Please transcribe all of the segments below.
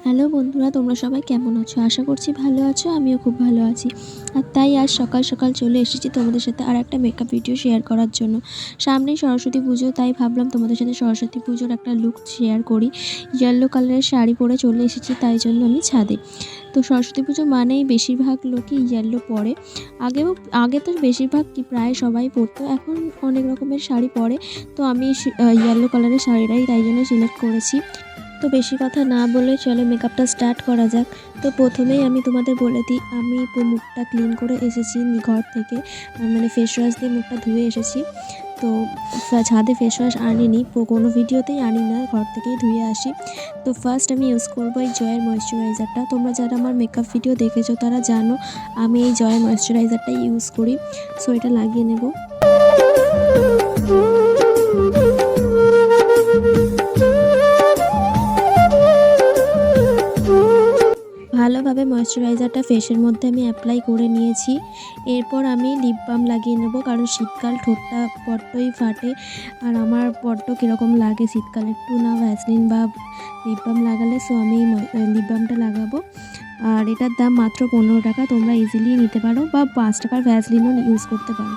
Hello বন্ধুরা, তোমরা সবাই কেমন আছো? আশা করছি ভালো আছো। আমিও খুব ভালো আছি। আর তাই আজ সকাল সকাল চলে এসেছি তোমাদের সাথে আর একটা মেকআপ ভিডিও শেয়ার করার জন্য। সামনেই সরস্বতী পুজো, তাই ভাবলাম তোমাদের সাথে সরস্বতী পুজোর একটা লুক শেয়ার করি। ইয়েলো কালারের শাড়ি পরে চলে এসেছি, তাই জন্য আমি ছাদে। তো সরস্বতী পুজো মানেই বেশিরভাগ লোকই ইয়েলো পরে। আগে তো বেশিরভাগ প্রায় সবাই পরতো, এখন অনেক রকমের শাড়ি পরে। তো আমি ইয়েলো কালারের শাড়িটাই তাই জন্য সিলেক্ট করেছি। তো বেশি কথা না বলে চলো মেকআপটা স্টার্ট করা যাক। তো প্রথমেই আমি তোমাদের বলে দিই, আমি মুখটা ক্লিন করে এসেছি ঘর থেকে, মানে ফেস ওয়াশ দিয়ে মুখটা ধুয়ে এসেছি। তো ছাদে ফেস ওয়াশ আনিনি, কোনো ভিডিওতেই আনি না, ঘর থেকেই ধুয়ে আসি। তো ফার্স্ট আমি ইউজ করবো এই জয়ের ময়েশ্চারাইজারটা। তোমরা যারা আমার মেকআপ ভিডিও দেখেছো তারা জানো আমি এই জয়ের ময়েশ্চারাইজারটাই ইউজ করি। সো এটা লাগিয়ে নেব। ভালোভাবে ময়েশ্চারাইজারটা ফেসের মধ্যে আমি অ্যাপ্লাই করে নিয়েছি। এরপর আমি লিপ বাম লাগিয়ে নেব, কারণ শীতকাল ঠোঁটটা বড্ডই ফাটে। আর আমার বড্ড কীরকম লাগে শীতকালে, একটু না ভ্যাসলিন বা লিপ বাম লাগালে। সো আমি লিপ বামটা লাগাবো। আর এটার দাম মাত্র 15 টাকা। তোমরা ইজিলি নিতে পারো বা 5 টাকার ভ্যাসলিনও ইউজ করতে পারো।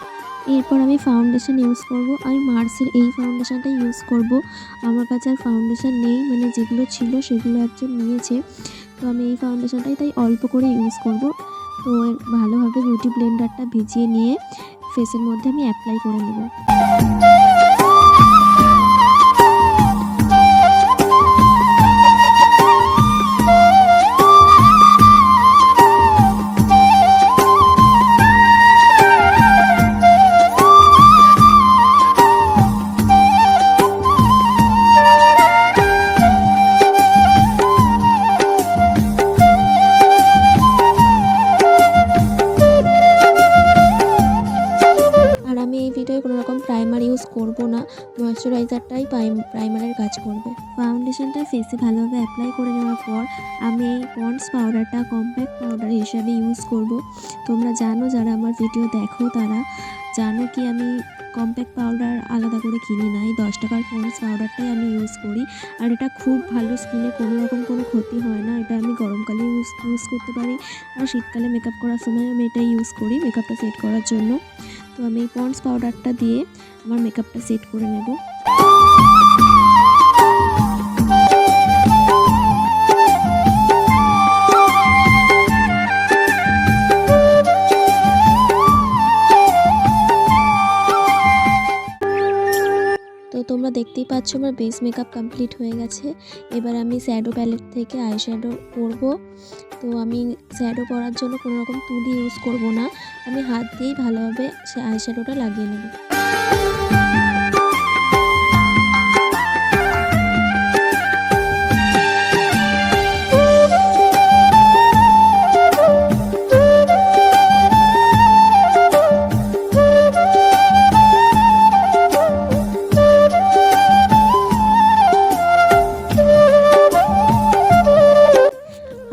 এরপর আমি ফাউন্ডেশন ইউজ করব। আমি মার্সের এই ফাউন্ডেশনটা ইউজ করব। আমার কাছে আর ফাউন্ডেশন নেই, মানে যেগুলো ছিল সেগুলো একজন নিয়েছে। তো আমি এই ফাউন্ডেশনটাই তাই অল্প করে ইউজ করব। তো ভালোভাবে বিউটি ব্লেন্ডারটা ভিজিয়ে নিয়ে ফেসের মধ্যে আমি অ্যাপ্লাই করে নেব। কোনো রকম প্রাইমার ইউজ করব না, ময়েশ্চারাইজারটাই প্রাইমারের কাজ করবে। ফাউন্ডেশনটা ফেসে ভালোভাবে অ্যাপ্লাই করে নেওয়ার পর আমি এই পন্ডস পাউডারটা কম্প্যাক্ট পাউডার হিসাবে ইউজ করব। তোমরা জানো, যারা আমার ভিডিও দেখো তারা জানো কি আমি কম্প্যাক্ট পাউডার আলাদা করে কিনি না, এই 10 টাকার পন্ডস পাউডারটাই আমি ইউজ করি। আর এটা খুব ভালো, স্কিনে কোনো রকম কোনো ক্ষতি হয় না। এটা আমি গরমকালে ইউজ করতে পারি, আর শীতকালে মেকআপ করার সময় আমি এটাই ইউজ করি মেকআপটা সেট করার জন্য। তো আমি এই পন্ডস পাউডারটা দিয়ে আমার মেকআপটা সেট করে নেব। তো তোমরা দেখতেই পাচ্ছ আমার বেস মেকআপ কমপ্লিট হয়ে গেছে। এবার আমি শ্যাডো প্যালেট থেকে আই শ্যাডো করব। তো আমি শ্যাডো করার জন্য কোনো রকম তুলি ইউজ করব না, আমি হাত দিয়েই ভালোভাবে আই শ্যাডোটা লাগিয়ে নেব।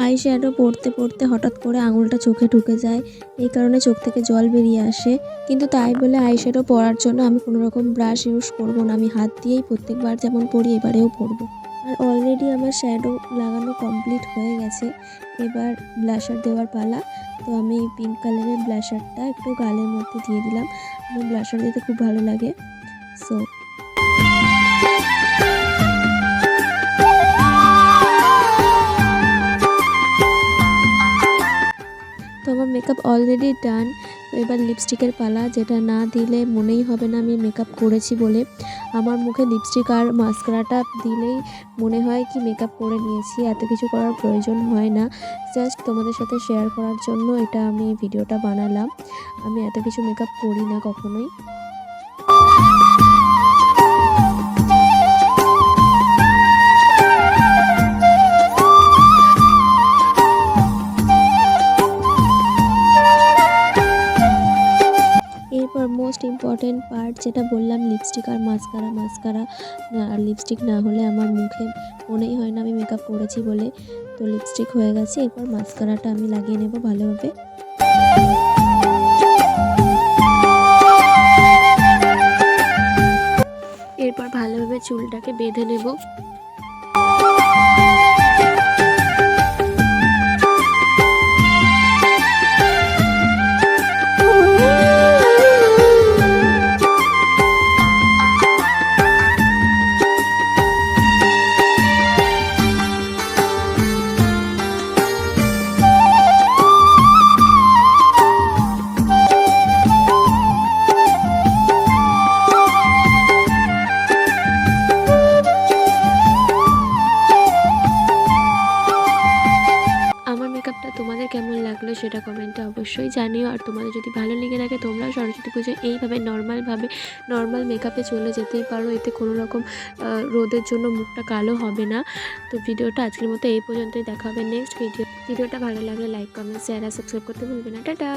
আইশ্যাডো পরতে পরতে হঠাৎ করে আঙুলটা চোখে ঢুকে যায়, এই কারণে চোখ থেকে জল বেরিয়ে আসে। কিন্তু তাই বলে আইশ্যাডো পরার জন্য আমি কোনো রকম ব্রাশ ইউজ করব না, আমি হাত দিয়েই প্রত্যেকবার যেমন পরি এবারেও পরব। আর অলরেডি আমার শ্যাডো লাগানো কমপ্লিট হয়ে গেছে। এবার ব্লাশার দেওয়ার পালা। তো আমি পিঙ্ক কালারের ব্লাশারটা একটু গালের মধ্যে দিয়ে দিলাম। আমার ব্লাশার দিতে খুব ভালো লাগে। সো তো আমার মেকআপ অলরেডি ডান। তো এবার লিপস্টিকের পালা, যেটা না দিলে মনেই হবে না আমি মেকআপ করেছি বলে। আমার মুখে লিপস্টিক আর মাস্কারাটা দিলেই মনে হয় কি মেকআপ করে নিয়েছি, এত কিছু করার প্রয়োজন হয় না। জাস্ট তোমাদের সাথে শেয়ার করার জন্য এটা আমি ভিডিওটা বানালাম। আমি এত কিছু মেকআপ করি না কখনোই। এরপর মোস্ট ইম্পর্টেন্ট পার্ট যেটা বললাম, লিপস্টিক আর মাস্কারা আর লিপস্টিক না হলে আমার মুখে মনেই হয় না আমি মেকআপ করেছি বলে। তো লিপস্টিক হয়ে গেছে, এরপর মাস্কারাটা আমি লাগিয়ে নেব ভালোভাবে। এরপর ভালোভাবে চুলটাকে বেঁধে নেব। সেটা কমেন্টে অবশ্যই জানিও। আর তোমাদের যদি ভালো লেগে থাকে তোমরাও সরস্বতী পুজোয় এইভাবে নর্মাল মেকআপে চলে যেতেই পারো, এতে কোনো রকম রোদের জন্য মুখটা কালো হবে না। তো ভিডিওটা আজকের মতো এই পর্যন্তই, দেখা হবে নেক্সট ভিডিওটা ভালো লাগলে লাইক, কমেন্ট, শেয়ার আর সাবস্ক্রাইব করতে ভুলবে না। টাটা।